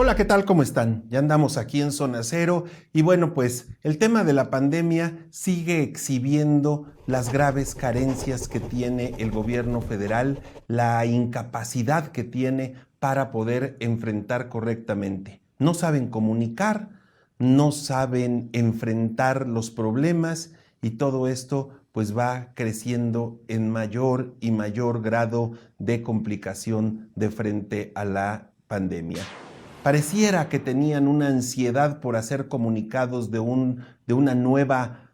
Hola, ¿qué tal? ¿Cómo están? Ya andamos aquí en Zona Cero y bueno, pues el tema de la pandemia sigue exhibiendo las graves carencias que tiene el gobierno federal, la incapacidad que tiene para poder enfrentar correctamente. No saben comunicar, no saben enfrentar los problemas y todo esto pues va creciendo en mayor y mayor grado de complicación de frente a la pandemia. Pareciera que tenían una ansiedad por hacer comunicados de una nueva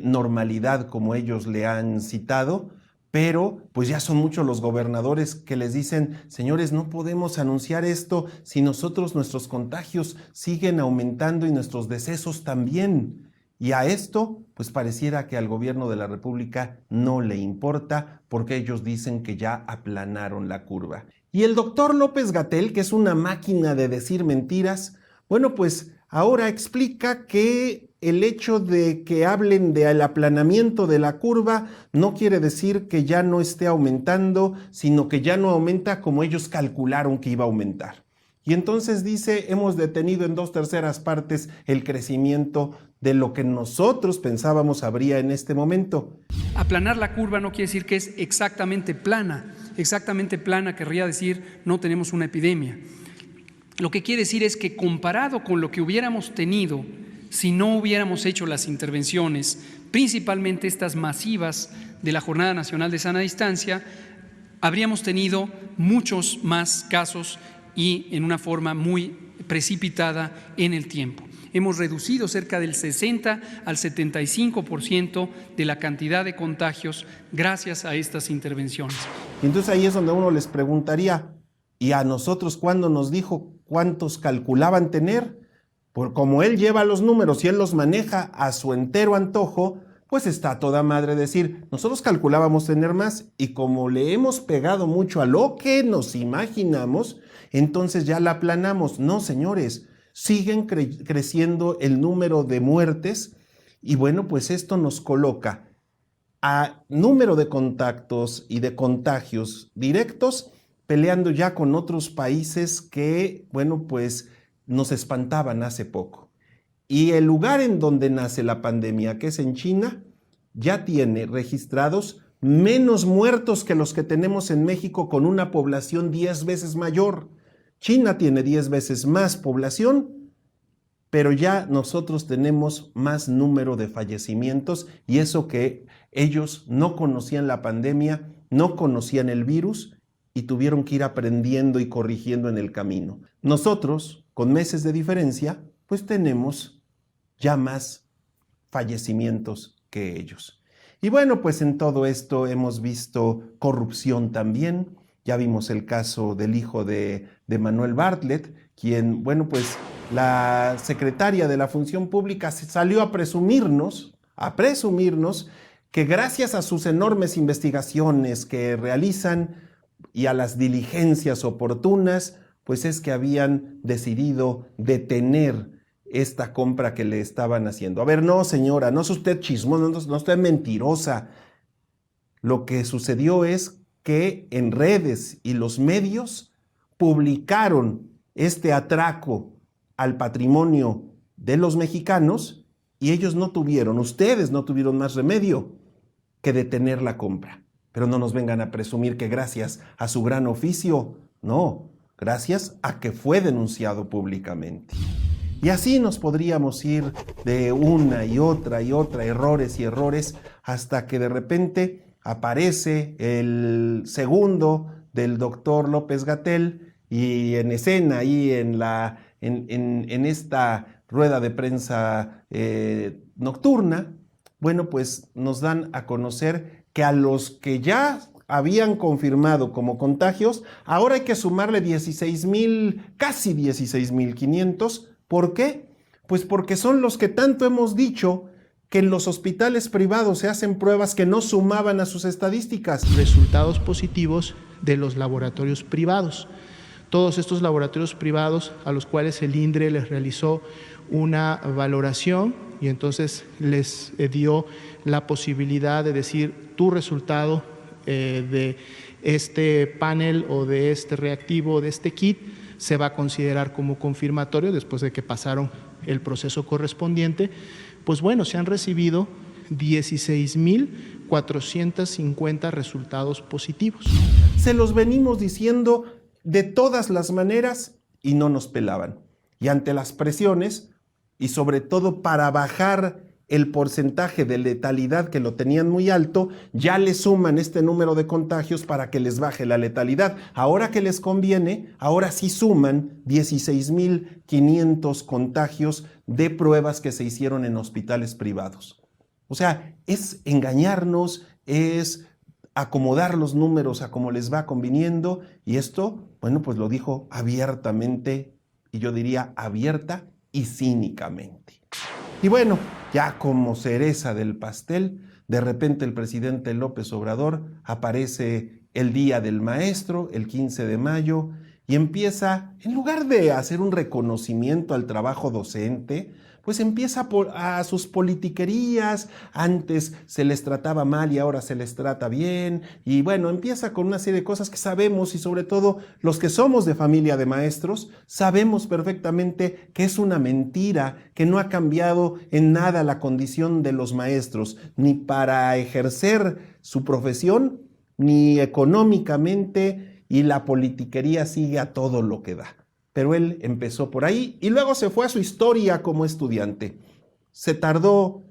normalidad, como ellos le han citado, pero pues ya son muchos los gobernadores que les dicen, señores, no podemos anunciar esto si nuestros contagios siguen aumentando y nuestros decesos también. Y a esto, pues pareciera que al gobierno de la República no le importa porque ellos dicen que ya aplanaron la curva. Y el doctor López-Gatell, que es una máquina de decir mentiras, bueno, pues ahora explica que el hecho de que hablen del aplanamiento de la curva no quiere decir que ya no esté aumentando, sino que ya no aumenta como ellos calcularon que iba a aumentar. Y entonces dice, hemos detenido en 2/3 partes el crecimiento de lo que nosotros pensábamos habría en este momento. Aplanar la curva no quiere decir que es exactamente plana. Exactamente plana querría decir no tenemos una epidemia. Lo que quiere decir es que comparado con lo que hubiéramos tenido si no hubiéramos hecho las intervenciones, principalmente estas masivas de la Jornada Nacional de Sana Distancia, habríamos tenido muchos más casos y en una forma muy precipitada en el tiempo. Hemos reducido cerca del 60 al 75% de la cantidad de contagios gracias a estas intervenciones. Entonces ahí es donde uno les preguntaría, ¿y a nosotros cuándo nos dijo cuántos calculaban tener? Por como él lleva los números y él los maneja a su entero antojo, pues está toda madre decir, nosotros calculábamos tener más y como le hemos pegado mucho a lo que nos imaginamos, entonces ya la aplanamos. No, señores, siguen creciendo el número de muertes y bueno, pues esto nos coloca a número de contactos y de contagios directos peleando ya con otros países que, bueno, pues nos espantaban hace poco. Y el lugar en donde nace la pandemia, que es en China, ya tiene registrados menos muertos que los que tenemos en México con una población 10 veces mayor. China tiene 10 veces más población, pero ya nosotros tenemos más número de fallecimientos y eso que ellos no conocían la pandemia, no conocían el virus y tuvieron que ir aprendiendo y corrigiendo en el camino. Nosotros, con meses de diferencia, pues tenemos ya más fallecimientos que ellos. Y bueno, pues en todo esto hemos visto corrupción también. Ya vimos el caso del hijo de Manuel Bartlett, quien, bueno, pues la secretaria de la Función Pública salió a presumirnos que gracias a sus enormes investigaciones que realizan y a las diligencias oportunas, pues es que habían decidido detener esta compra que le estaban haciendo. A ver, no, señora, no es usted chismosa, no es usted mentirosa. Lo que sucedió es que en redes y los medios publicaron este atraco al patrimonio de los mexicanos y ellos no tuvieron, ustedes no tuvieron más remedio que detener la compra. Pero no nos vengan a presumir que gracias a su gran oficio, no, gracias a que fue denunciado públicamente. Y así nos podríamos ir de una y otra, errores y errores, hasta que de repente aparece el segundo del doctor López-Gatell y en escena ahí en esta rueda de prensa nocturna, bueno, pues nos dan a conocer que a los que ya habían confirmado como contagios, ahora hay que sumarle 16,000, casi 16,500. ¿Por qué? Pues porque son los que tanto hemos dicho que en los hospitales privados se hacen pruebas que no sumaban a sus estadísticas. Resultados positivos de los laboratorios privados. Todos estos laboratorios privados a los cuales el INDRE les realizó una valoración y entonces les dio la posibilidad de decir tu resultado de este panel o de este reactivo, de este kit, se va a considerar como confirmatorio después de que pasaron el proceso correspondiente. Pues bueno, se han recibido 16,450 resultados positivos. Se los venimos diciendo de todas las maneras y no nos pelaban. Y ante las presiones, y sobre todo para bajar el porcentaje de letalidad que lo tenían muy alto, ya le suman este número de contagios para que les baje la letalidad. Ahora que les conviene, ahora sí suman 16,500 contagios de pruebas que se hicieron en hospitales privados. O sea, es engañarnos, es acomodar los números a como les va conviniendo, y esto, bueno, pues lo dijo abiertamente, y yo diría abierta y cínicamente. Y bueno, ya como cereza del pastel, de repente el presidente López Obrador aparece el Día del Maestro, el 15 de mayo, y empieza, en lugar de hacer un reconocimiento al trabajo docente, pues empieza a sus politiquerías. Antes se les trataba mal y ahora se les trata bien, y bueno, empieza con una serie de cosas que sabemos, y sobre todo los que somos de familia de maestros, sabemos perfectamente que es una mentira, que no ha cambiado en nada la condición de los maestros, ni para ejercer su profesión, ni económicamente, y la politiquería sigue a todo lo que da. Pero él empezó por ahí y luego se fue a su historia como estudiante. Se tardó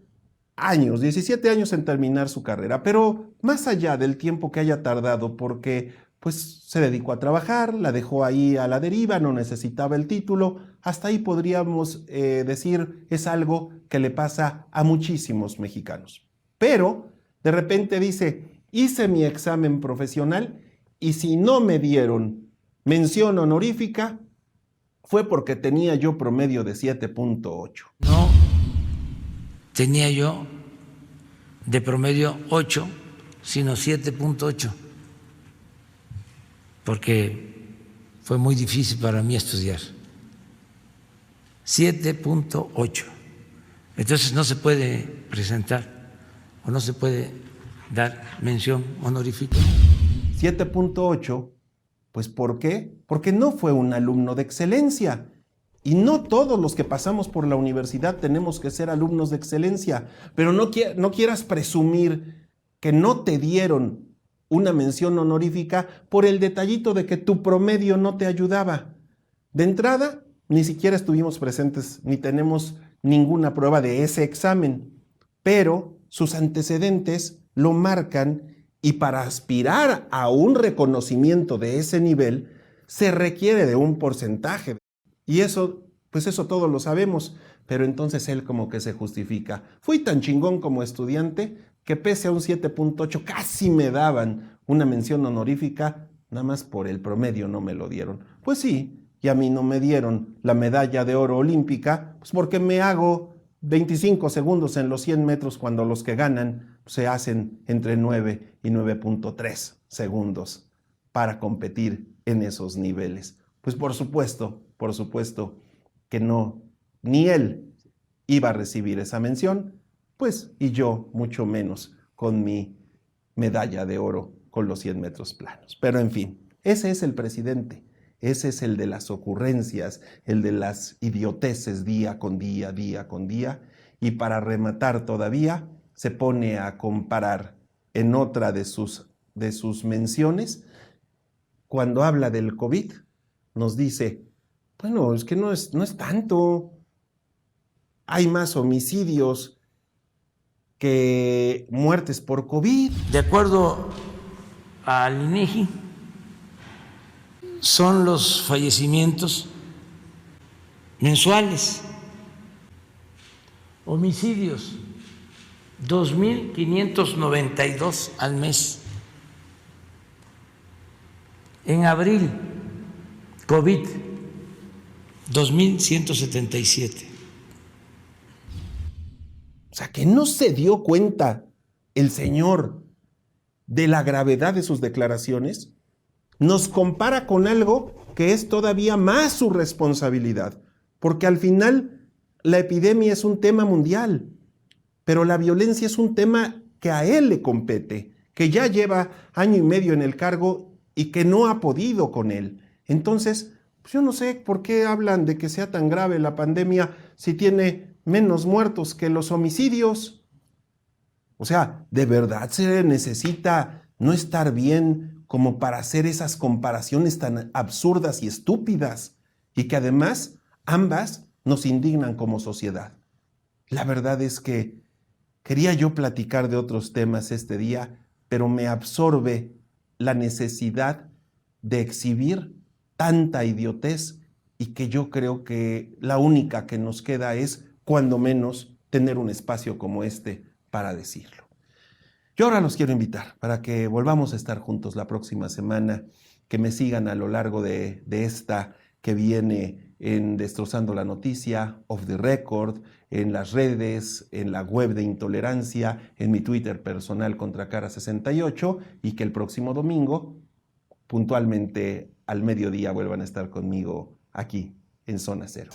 años, 17 años en terminar su carrera, pero más allá del tiempo que haya tardado, porque pues se dedicó a trabajar, la dejó ahí a la deriva, no necesitaba el título, hasta ahí podríamos decir es algo que le pasa a muchísimos mexicanos. Pero de repente dice, hice mi examen profesional y si no me dieron mención honorífica, fue porque tenía yo promedio de 7.8. No tenía yo de promedio 8, sino 7.8, porque fue muy difícil para mí estudiar. 7.8. Entonces no se puede presentar o no se puede dar mención honorífica. 7.8. Pues ¿por qué? Porque no fue un alumno de excelencia. Y no todos los que pasamos por la universidad tenemos que ser alumnos de excelencia. Pero no quieras presumir que no te dieron una mención honorífica por el detallito de que tu promedio no te ayudaba. De entrada, ni siquiera estuvimos presentes ni tenemos ninguna prueba de ese examen. Pero sus antecedentes lo marcan. Y para aspirar a un reconocimiento de ese nivel, se requiere de un porcentaje. Y eso, pues eso todos lo sabemos, pero entonces él como que se justifica. Fui tan chingón como estudiante que pese a un 7.8 casi me daban una mención honorífica, nada más por el promedio no me lo dieron. Pues sí, y a mí no me dieron la medalla de oro olímpica, pues porque me hago 25 segundos en los 100 metros cuando los que ganan se hacen entre 9 y 9.3 segundos para competir en esos niveles. Pues por supuesto que no, ni él iba a recibir esa mención, pues y yo mucho menos con mi medalla de oro con los 100 metros planos. Pero en fin, ese es el presidente. Ese es el de las ocurrencias, el de las idioteces día con día, día con día. Y para rematar todavía, se pone a comparar en otra de sus menciones, cuando habla del COVID, nos dice, bueno, es que no es tanto. Hay más homicidios que muertes por COVID. De acuerdo al INEGI, son los fallecimientos mensuales. Homicidios, 2.592 al mes. En abril, COVID, 2.177. O sea, que no se dio cuenta el señor de la gravedad de sus declaraciones. Nos compara con algo que es todavía más su responsabilidad, porque al final la epidemia es un tema mundial, pero la violencia es un tema que a él le compete, que ya lleva año y medio en el cargo y que no ha podido con él. Entonces, Pues yo no sé por qué hablan de que sea tan grave la pandemia si tiene menos muertos que los homicidios. O sea, ¿de verdad se necesita no estar bien como para hacer esas comparaciones tan absurdas y estúpidas? Y que además ambas nos indignan como sociedad. La verdad es que quería yo platicar de otros temas este día, pero me absorbe la necesidad de exhibir tanta idiotez y que yo creo que la única que nos queda es, cuando menos, tener un espacio como este para decirlo. Yo ahora los quiero invitar para que volvamos a estar juntos la próxima semana, que me sigan a lo largo de esta que viene en Destrozando la Noticia, Off the Record, en las redes, en la web de Intolerancia, en mi Twitter personal Contracara68, y que el próximo domingo, puntualmente al mediodía, vuelvan a estar conmigo aquí en Zona Cero.